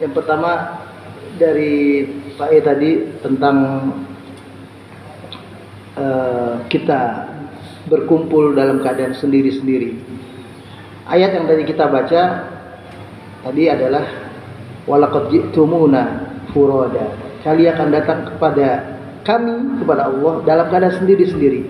Yang pertama dari Pak E tadi tentang kita berkumpul dalam keadaan sendiri-sendiri. Ayat yang tadi kita baca tadi adalah walaqad ji'tumuna furada. Kalian akan datang kepada kami, kepada Allah dalam keadaan sendiri-sendiri.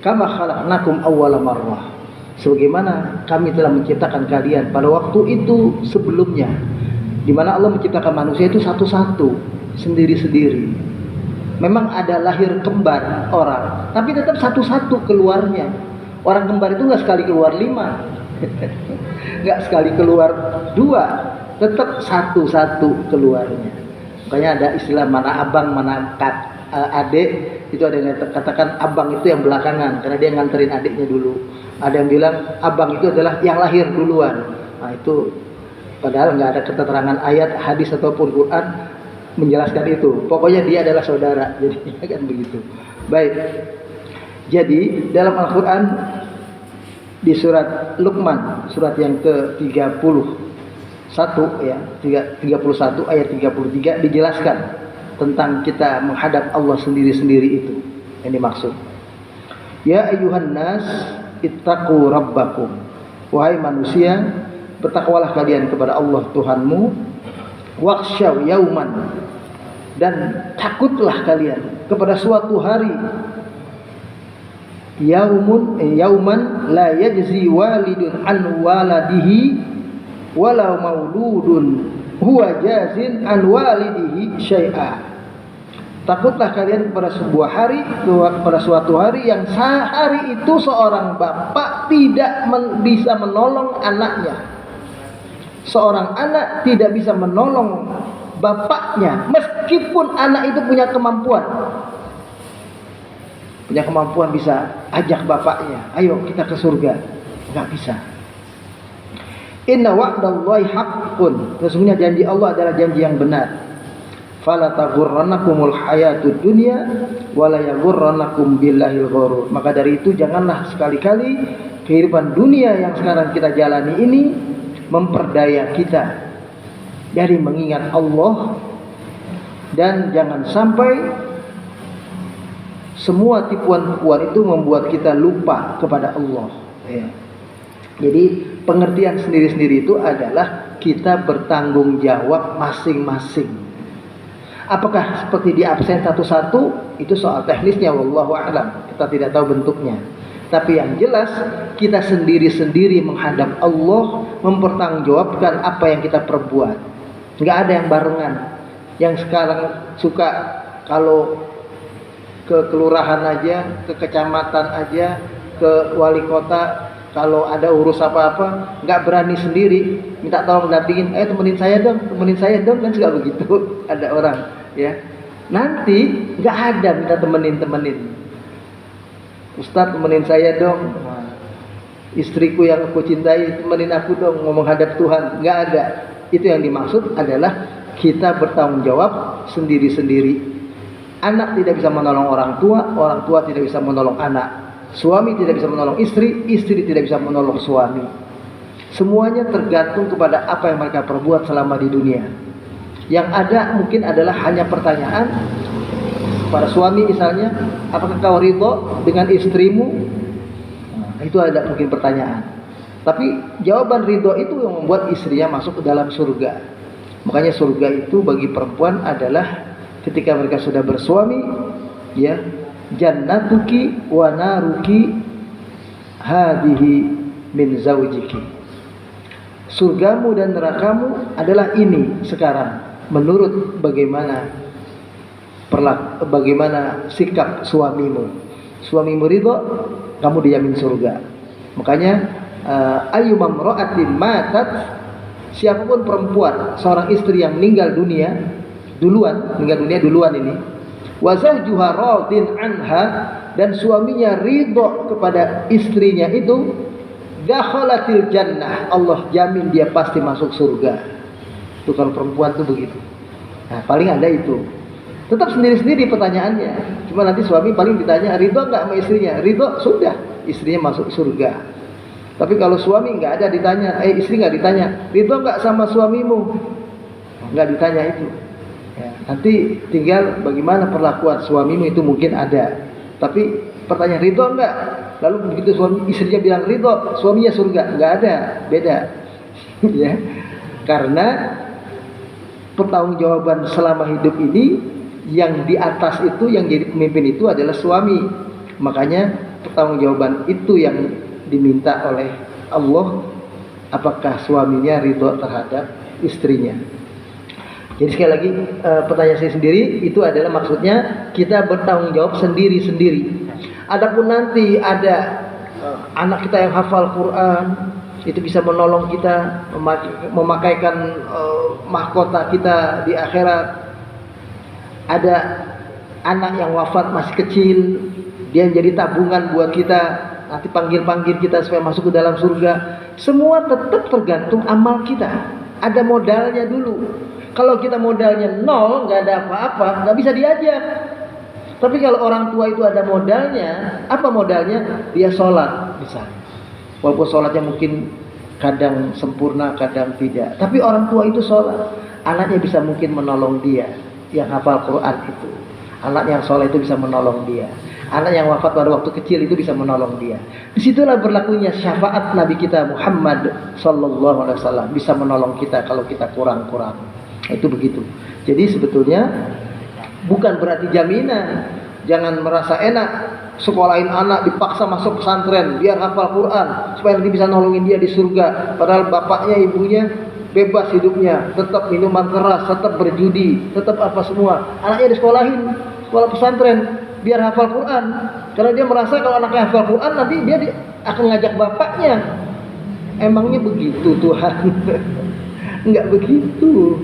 Kama khalaqnakum awwala marrah. Sebagaimana kami telah menciptakan kalian pada waktu itu sebelumnya. Di mana Allah menciptakan manusia itu satu-satu, sendiri-sendiri. Memang ada lahir kembar orang, tapi tetap satu-satu keluarnya. Orang kembar itu nggak sekali keluar 5, nggak sekali keluar 2, tetap satu-satu keluarnya. Makanya ada istilah mana abang mana adik, itu ada yang katakan abang itu yang belakangan karena dia nganterin adiknya dulu. Ada yang bilang abang itu adalah yang lahir duluan. Nah itu padahal nggak ada keterangan ayat, hadis ataupun Quran menjelaskan itu. Pokoknya dia adalah saudara. Jadi kan begitu. Baik. Jadi dalam Al-Quran di surat Luqman, surat yang ke-31 ya, 31 ayat 33 dijelaskan tentang kita menghadap Allah sendiri-sendiri itu. Yang dimaksud. Ya ayyuhan nas ittaqu rabbakum. Wahai manusia, bertakwalah kalian kepada Allah Tuhanmu. Wakshaw yauman, dan takutlah kalian kepada suatu hari. Yauman la yajzi walidun an waladihi walau mauludun huwa jazin an walidihi syai'a. Takutlah kalian kepada sebuah hari, kepada suatu hari yang sehari itu seorang bapak tidak bisa menolong anaknya. Seorang anak tidak bisa menolong bapaknya meskipun anak itu punya kemampuan. Punya kemampuan bisa ajak bapaknya, ayo kita ke surga. Enggak bisa. Inna wa'dallahi haqqun. Sesungguhnya janji Allah adalah janji yang benar. Fala taghurrannakumul hayatud dunya wala yaghurrannakum billahil ghurur. Maka dari itu janganlah sekali-kali kehidupan dunia yang sekarang kita jalani ini memperdaya kita dari mengingat Allah, dan jangan sampai semua tipuan-tipuan itu membuat kita lupa kepada Allah ya. Jadi pengertian sendiri-sendiri itu adalah kita bertanggung jawab masing-masing. Apakah seperti di absen satu-satu, itu soal teknisnya wallahu a'lam, kita tidak tahu bentuknya. Tapi yang jelas kita sendiri-sendiri menghadap Allah, mempertanggungjawabkan apa yang kita perbuat. Nggak ada yang barengan. Yang sekarang suka kalau ke kelurahan aja, ke kecamatan aja, ke wali kota, kalau ada urus apa-apa nggak berani sendiri, minta tolong dampingin, temenin saya dong, kan suka begitu. Ada orang ya. Nanti nggak ada minta temenin. Ustaz temenin saya dong, istriku yang aku cintai temenin aku dong, ngomong hadap Tuhan. Nggak ada. Itu yang dimaksud adalah kita bertanggung jawab sendiri-sendiri. Anak tidak bisa menolong orang tua tidak bisa menolong anak, suami tidak bisa menolong istri tidak bisa menolong suami. Semuanya tergantung kepada apa yang mereka perbuat selama di dunia. Yang ada mungkin adalah hanya pertanyaan. Para suami misalnya, apakah kau ridho dengan istrimu? Nah, itu ada mungkin pertanyaan. Tapi jawaban ridho itu yang membuat istrinya masuk ke dalam surga. Makanya surga itu bagi perempuan adalah ketika mereka sudah bersuami, ya, jannatuki wa naruki hadihi min zaujiki. Surgamu dan nerakamu adalah ini sekarang, menurut bagaimana sikap suamimu. Suamimu ridho, kamu dijamin surga. Makanya ayyumam ra'atin matat, siapapun perempuan, seorang istri yang meninggal dunia duluan ini, wa zawjuha radin anha, dan suaminya ridho kepada istrinya itu, dakhalatil jannah, Allah jamin dia pasti masuk surga. Itu kalau perempuan tuh begitu. Nah, paling ada itu. Tetap sendiri-sendiri pertanyaannya. Cuma nanti suami paling ditanya, ridho enggak sama istrinya? Ridho, sudah, istrinya masuk surga. Tapi kalau suami enggak ada ditanya, istri enggak ditanya, ridho enggak sama suamimu? nggak ditanya itu. Ya, nanti tinggal bagaimana perlakuan suamimu itu mungkin ada. Tapi pertanyaan ridho enggak? Lalu begitu istrinya bilang ridho, suaminya surga, enggak ada, beda. Ya, karena pertanggungjawaban selama hidup ini yang di atas itu, yang jadi pemimpin itu adalah suami. Makanya pertanggungjawaban itu yang diminta oleh Allah, apakah suaminya ridho terhadap istrinya. Jadi sekali lagi pertanyaan saya sendiri itu adalah maksudnya kita bertanggung jawab sendiri-sendiri. Adapun nanti ada anak kita yang hafal Quran, itu bisa menolong kita memakaikan mahkota kita di akhirat. Ada anak yang wafat masih kecil, dia jadi tabungan buat kita, nanti panggil-panggil kita supaya masuk ke dalam surga. Semua tetap tergantung amal kita. Ada modalnya dulu. Kalau kita modalnya nol, nggak ada apa-apa, nggak bisa diajak. Tapi kalau orang tua itu ada modalnya, apa modalnya? Dia sholat misalnya. Walaupun sholatnya mungkin kadang sempurna, kadang tidak. Tapi orang tua itu sholat, anaknya bisa mungkin menolong dia yang hafal Quran itu. Anak yang sholat itu bisa menolong dia. Anak yang wafat pada waktu kecil itu bisa menolong dia. Disitulah berlakunya syafaat Nabi kita Muhammad Sallallahu Alaihi Wasallam, bisa menolong kita kalau kita kurang-kurang. Itu begitu. Jadi sebetulnya bukan berarti jaminan. Jangan merasa enak sekolahin anak dipaksa masuk pesantren biar hafal Quran supaya nanti bisa nolongin dia di surga. Padahal bapaknya ibunya bebas hidupnya, tetap minuman keras, tetap berjudi, tetap apa semua. Anaknya disekolahin sekolah pesantren biar hafal Quran. Karena dia merasa kalau anaknya hafal Quran nanti dia akan ngajak bapaknya. Emangnya begitu Tuhan? Enggak begitu.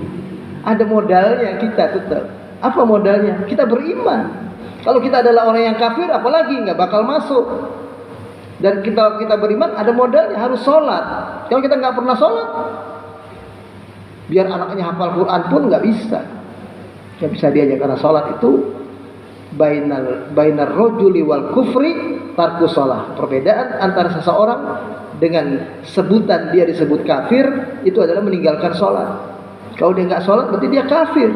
Ada modalnya kita tetap. Apa modalnya? Kita beriman. Kalau kita adalah orang yang kafir, apalagi nggak bakal masuk. Dan kita beriman, ada modalnya, harus sholat. Kalau kita nggak pernah sholat, biar anaknya hafal Quran pun nggak bisa. Nggak bisa diajak, karena sholat itu bainar rojuli wal kufri tarku sholah. Perbedaan antara seseorang dengan sebutan dia disebut kafir itu adalah meninggalkan sholat. Kalau dia nggak sholat berarti dia kafir.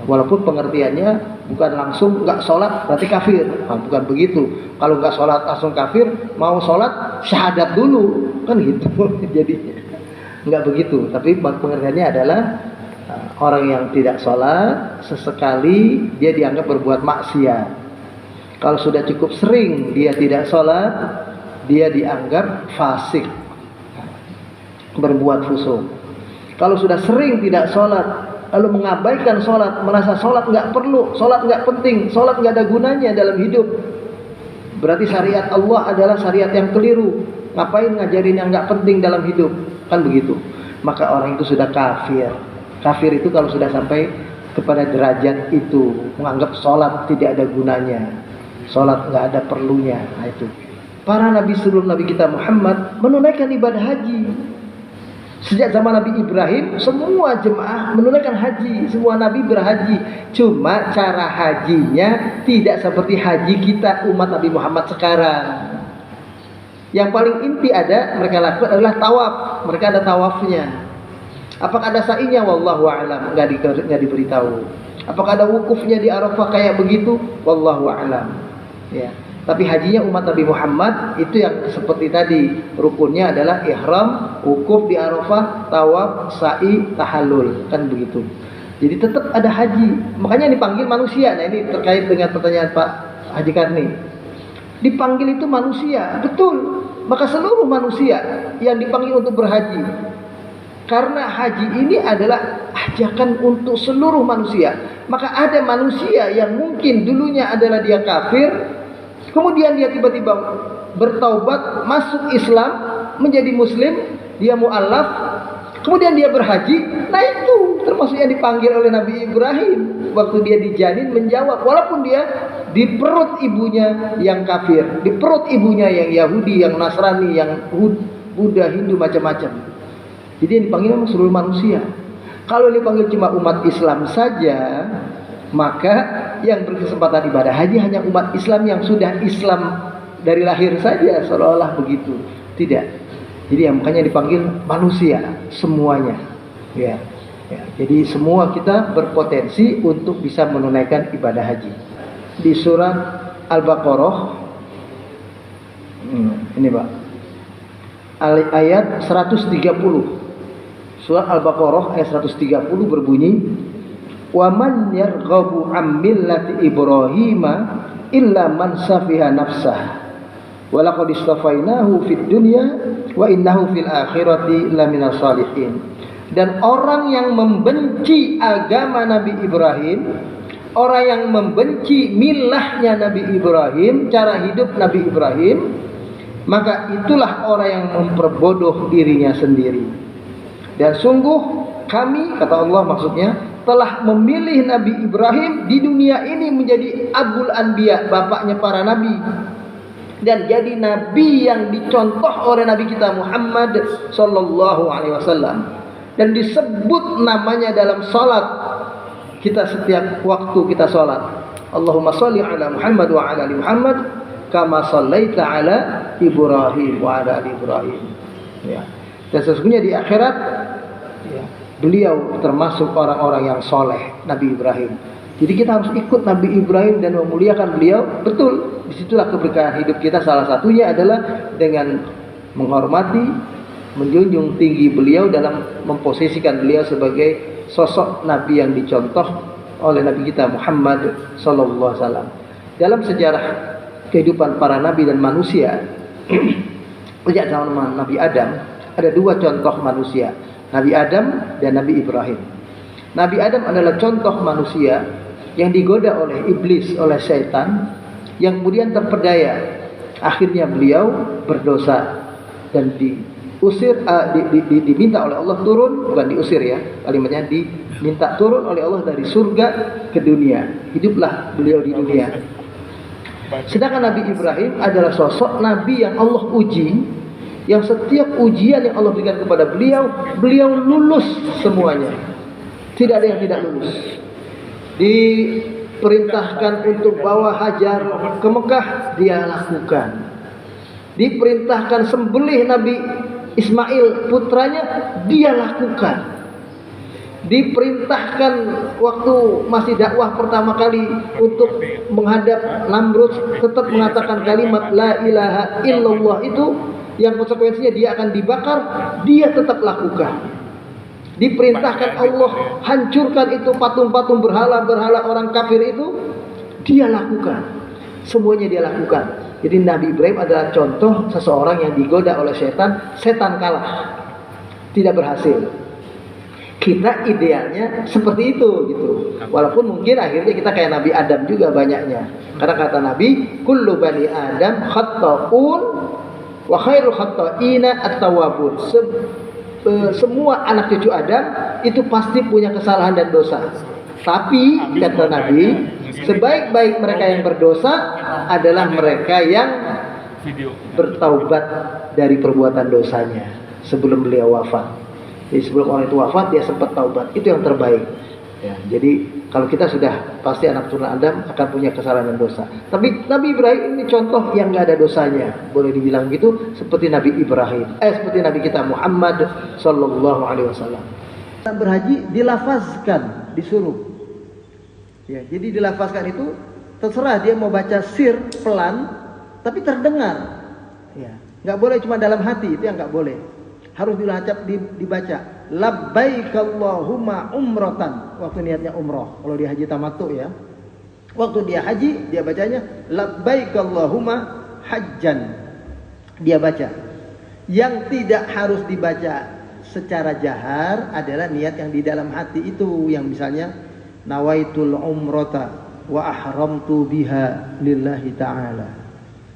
Walaupun pengertiannya bukan langsung nggak sholat berarti kafir. Nah, bukan begitu. Kalau nggak sholat langsung kafir, mau sholat syahadat dulu kan gitu. Jadinya nggak begitu. Tapi pengertiannya adalah orang yang tidak sholat sesekali dia dianggap berbuat maksiat. Kalau sudah cukup sering dia tidak sholat, dia dianggap fasik, berbuat fusuk. Kalau sudah sering tidak sholat, lalu mengabaikan sholat, merasa sholat nggak perlu, sholat nggak penting, sholat nggak ada gunanya dalam hidup, berarti syariat Allah adalah syariat yang keliru. Ngapain ngajarin yang nggak penting dalam hidup? Kan begitu. Maka orang itu sudah kafir. Kafir itu kalau sudah sampai kepada derajat itu, menganggap sholat tidak ada gunanya, sholat nggak ada perlunya. Nah itu. Para nabi sebelum Nabi kita Muhammad menunaikan ibadah haji. Sejak zaman Nabi Ibrahim, semua jemaah menunaikan haji, semua nabi berhaji. Cuma cara hajinya tidak seperti haji kita umat Nabi Muhammad sekarang. Yang paling inti mereka lakukan adalah tawaf. Mereka ada tawafnya. Apakah ada sa'inya? Wallahu a'lam, nggak diberitahu. Apakah ada wukufnya di Arafah kayak begitu? Wallahu a'lam. Ya. Tapi hajinya umat Nabi Muhammad itu yang seperti tadi, rukunnya adalah ihram, wukuf di Arafah, tawaf, sa'i, tahallul, kan begitu. Jadi tetap ada haji. Makanya dipanggil manusia. Nah ini terkait dengan pertanyaan Pak Haji Karni. Dipanggil itu manusia, betul. Maka seluruh manusia yang dipanggil untuk berhaji. Karena haji ini adalah ajakan untuk seluruh manusia. Maka ada manusia yang mungkin dulunya adalah dia kafir, kemudian dia tiba-tiba bertaubat, masuk Islam, menjadi muslim, dia mu'allaf, kemudian dia berhaji. Nah itu termasuk yang dipanggil oleh Nabi Ibrahim waktu dia dijanin, menjawab walaupun dia di perut ibunya yang kafir, di perut ibunya yang Yahudi, yang Nasrani, yang Buddha, Hindu, macam-macam. Jadi yang dipanggil memang seluruh manusia. Kalau dipanggil cuma umat Islam saja, maka yang berkesempatan ibadah haji hanya umat Islam yang sudah Islam dari lahir saja, seolah-olah begitu. Tidak. Jadi yang makanya dipanggil manusia semuanya. Ya. Ya, jadi semua kita berpotensi untuk bisa menunaikan ibadah haji. Di surat Al-Baqarah, ini Pak, ayat 130. Surat Al-Baqarah ayat 130 berbunyi, "Wa man yarghabu 'an millati Ibrahim illa man safiha nafsah. Wa laqad istafainahu fid dunya wa innahu fil akhirati laminas shalihin." Dan orang yang membenci agama Nabi Ibrahim, orang yang membenci milahnya Nabi Ibrahim, cara hidup Nabi Ibrahim, maka itulah orang yang memperbodoh dirinya sendiri. Dan sungguh kami, kata Allah maksudnya, telah memilih Nabi Ibrahim di dunia ini menjadi Abul Anbiya, bapaknya para nabi, dan jadi nabi yang dicontoh oleh Nabi kita Muhammad sallallahu alaihi wasallam, dan disebut namanya dalam salat kita setiap waktu kita salat. Allahumma sholli ala Muhammad wa ala ali Muhammad kama shallaita ala Ibrahim wa ala ali Ibrahim. Ya. Dan sesungguhnya di akhirat, ya, beliau termasuk orang-orang yang soleh, Nabi Ibrahim. Jadi kita harus ikut Nabi Ibrahim dan memuliakan beliau. Betul, disitulah keberkahan hidup kita. Salah satunya adalah dengan menghormati, menjunjung tinggi beliau dalam memposisikan beliau sebagai sosok Nabi yang dicontoh oleh Nabi kita Muhammad sallallahu alaihi wasallam. Dalam sejarah kehidupan para nabi dan manusia, sejak zaman Nabi Adam ada dua contoh manusia, Nabi Adam dan Nabi Ibrahim. Nabi Adam adalah contoh manusia yang digoda oleh iblis, oleh syaitan, yang kemudian terpedaya. Akhirnya beliau berdosa dan diusir, diminta oleh Allah turun, bukan diusir ya, kalimatnya diminta turun oleh Allah dari surga ke dunia. Hiduplah beliau di dunia. Sedangkan Nabi Ibrahim adalah sosok Nabi yang Allah uji, yang setiap ujian yang Allah berikan kepada beliau, beliau lulus semuanya. Tidak ada yang tidak lulus. Diperintahkan untuk bawa Hajar ke Mekah, dia lakukan. Diperintahkan sembelih Nabi Ismail putranya, dia lakukan. Diperintahkan waktu masih dakwah pertama kali untuk menghadap Namrud, tetap mengatakan kalimat la ilaha illallah, itu yang konsekuensinya dia akan dibakar, dia tetap lakukan. Diperintahkan Allah hancurkan itu patung-patung berhala-berhala orang kafir itu, dia lakukan. Semuanya dia lakukan. Jadi Nabi Ibrahim adalah contoh seseorang yang digoda oleh setan, setan kalah, tidak berhasil. Kita idealnya seperti itu gitu. Walaupun mungkin akhirnya kita kayak Nabi Adam juga banyaknya. Karena kata Nabi, kullu bani Adam khatta'un wa khairul khatta'ina at-tawwabun. Semua anak cucu Adam itu pasti punya kesalahan dan dosa. Tapi kata Nabi, sebaik-baik mereka yang berdosa adalah mereka yang bertaubat dari perbuatan dosanya sebelum beliau wafat. Jadi sebelum orang itu wafat dia sempat taubat, itu yang terbaik. Ya, jadi kalau kita sudah pasti anak turunan Adam akan punya kesalahan dan dosa. Tapi Nabi Ibrahim ini contoh yang nggak ada dosanya, boleh dibilang gitu, seperti Nabi Ibrahim, seperti Nabi kita Muhammad Sallallahu Alaihi Wasallam. Berhaji dilafazkan, disuruh. Ya, jadi dilafazkan itu terserah dia mau baca sir pelan, tapi terdengar. Ya, nggak boleh cuma dalam hati, itu yang nggak boleh. Harus dibaca labbaik Allahumma umratan waktu niatnya umroh. Kalau dia haji tamattu ya, waktu dia haji dia bacanya labbaik Allahumma hajjan, dia baca. Yang tidak harus dibaca secara jahar adalah niat yang di dalam hati itu, yang misalnya nawaitul umrata wa ahramtu biha lillahi ta'ala,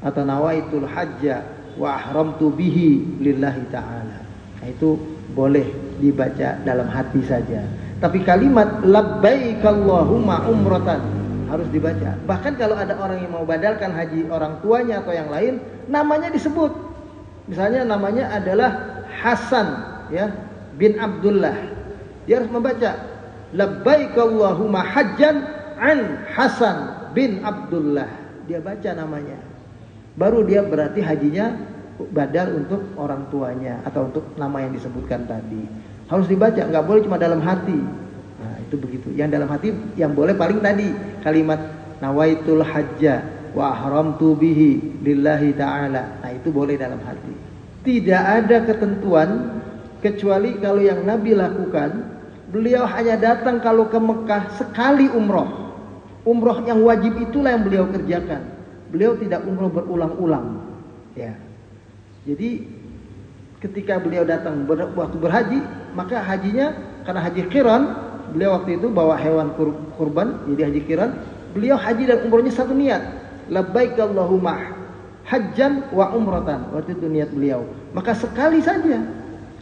atau nawaitul hajja wa ahramtu bihi lillahi ta'ala. Nah, itu boleh dibaca dalam hati saja. Tapi kalimat labbaik Allahumma umratan harus dibaca. Bahkan kalau ada orang yang mau badalkan haji orang tuanya atau yang lain, namanya disebut. Misalnya namanya adalah Hasan ya bin Abdullah. Dia harus membaca labbaik Allahumma hajjan an Hasan bin Abdullah. Dia baca namanya. Baru dia berarti hajinya badal untuk orang tuanya atau untuk nama yang disebutkan tadi. Harus dibaca, nggak boleh cuma dalam hati. Nah, itu begitu. Yang dalam hati yang boleh paling tadi kalimat nawaitul hajja wa ahramtu bihi lillahi ta'ala. Nah, itu boleh dalam hati. Tidak ada ketentuan kecuali kalau yang Nabi lakukan, beliau hanya datang kalau ke Mekah sekali umroh. Umroh yang wajib itulah yang beliau kerjakan. Beliau tidak umroh berulang-ulang. Ya. Jadi ketika beliau datang waktu berhaji, maka hajinya karena haji qiran, beliau waktu itu bawa hewan kurban, jadi haji qiran. Beliau haji dan umrohnya satu niat. Labbaik Allahumma hajjan wa umratan. Waktu itu niat beliau. Maka sekali saja.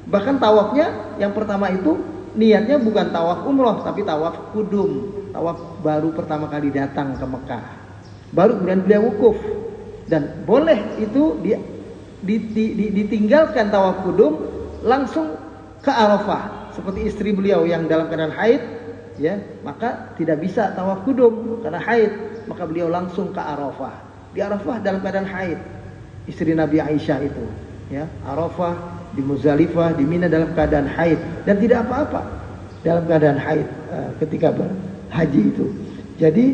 Bahkan tawafnya yang pertama itu niatnya bukan tawaf umroh, tapi tawaf kudum. Tawaf baru pertama kali datang ke Mekah. Baru kemudian beliau wukuf. Dan boleh itu ditinggalkan tawaf kudum langsung ke Arafah. Seperti istri beliau yang dalam keadaan haid, ya, maka tidak bisa tawaf kudum karena haid. Maka beliau langsung ke Arafah. Di Arafah dalam keadaan haid. Istri Nabi Aisyah itu, ya, Arafah, di Muzdalifah, di Mina dalam keadaan haid dan tidak apa-apa dalam keadaan haid ketika berhaji itu. Jadi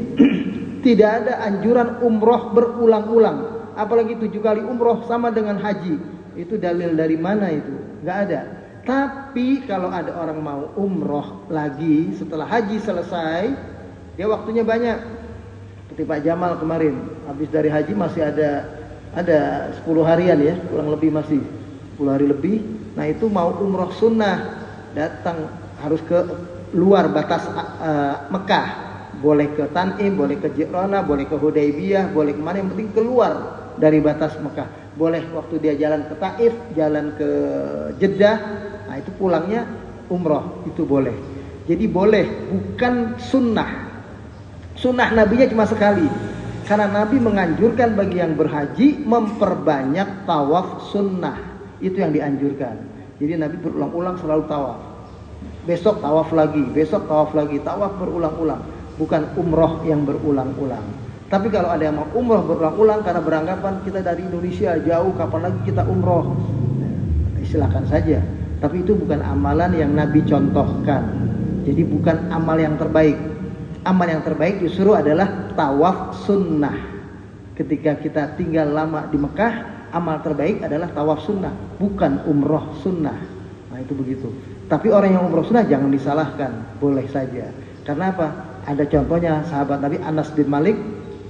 tidak ada anjuran umroh berulang-ulang, apalagi 7 kali umroh sama dengan haji. Itu dalil dari mana itu? Nggak ada. Tapi kalau ada orang mau umroh lagi setelah haji selesai, dia waktunya banyak. Seperti Pak Jamal kemarin, habis dari haji masih ada 10 harian ya, kurang lebih masih 10 hari lebih. Nah itu mau umroh sunnah, datang harus ke luar batas Mekah. Boleh ke Tan'im, boleh ke Ji'rana, boleh ke Hudaybiyah, boleh kemana, yang penting keluar dari batas Mekah. Boleh waktu dia jalan ke Taif, jalan ke Jeddah, nah itu pulangnya umroh, itu boleh. Jadi boleh, bukan sunnah. Sunnah Nabinya cuma sekali. Karena Nabi menganjurkan bagi yang berhaji memperbanyak tawaf sunnah. Itu yang dianjurkan. Jadi Nabi berulang-ulang selalu tawaf. Besok tawaf lagi, besok tawaf lagi, tawaf berulang-ulang. Bukan umroh yang berulang-ulang. Tapi kalau ada yang mau umroh berulang-ulang karena beranggapan kita dari Indonesia jauh, kapan lagi kita umroh, silakan saja. Tapi itu bukan amalan yang Nabi contohkan. Jadi bukan amal yang terbaik. Amal yang terbaik justru adalah tawaf sunnah. Ketika kita tinggal lama di Mekah, amal terbaik adalah tawaf sunnah, bukan umroh sunnah. Nah itu begitu. Tapi orang yang umroh sunnah jangan disalahkan, boleh saja. Karena apa? Ada contohnya sahabat Nabi Anas bin Malik,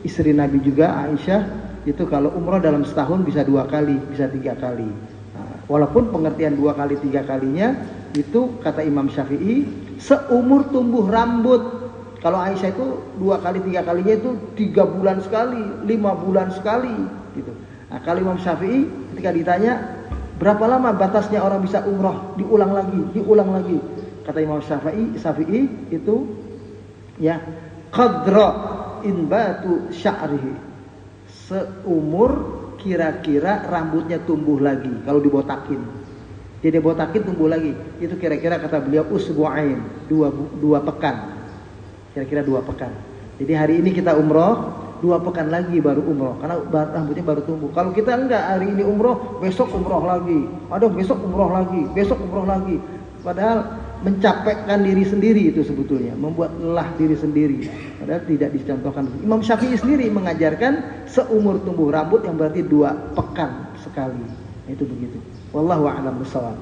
istri Nabi juga Aisyah, itu kalau umroh dalam setahun bisa 2 kali, bisa 3 kali. Nah, walaupun pengertian 2 kali 3 kalinya itu kata Imam Syafi'i seumur tumbuh rambut. Kalau Aisyah itu 2 kali 3 kalinya itu 3 bulan sekali, 5 bulan sekali, gitu. Nah, kalau Imam Syafi'i ketika ditanya berapa lama batasnya orang bisa umroh, diulang lagi. Kata Imam Syafi'i itu ya qadra inbatu sya'rihi, seumur kira-kira rambutnya tumbuh lagi kalau dibotakin. Jadi botakin tumbuh lagi. Itu kira-kira kata beliau usbu'ain, 2 pekan. Kira-kira 2 pekan. Jadi hari ini kita umroh, 2 pekan lagi baru umroh karena rambutnya baru tumbuh. Kalau kita enggak, hari ini umroh, besok umroh lagi. Aduh, besok umroh lagi, besok umroh lagi. Padahal mencapekkan diri sendiri itu sebetulnya, membuat lelah diri sendiri. Padahal tidak dicontohkan. Imam Syafi'i sendiri mengajarkan seumur tumbuh rambut yang berarti 2 pekan sekali. Itu begitu. Wallahu a'lam bishawab.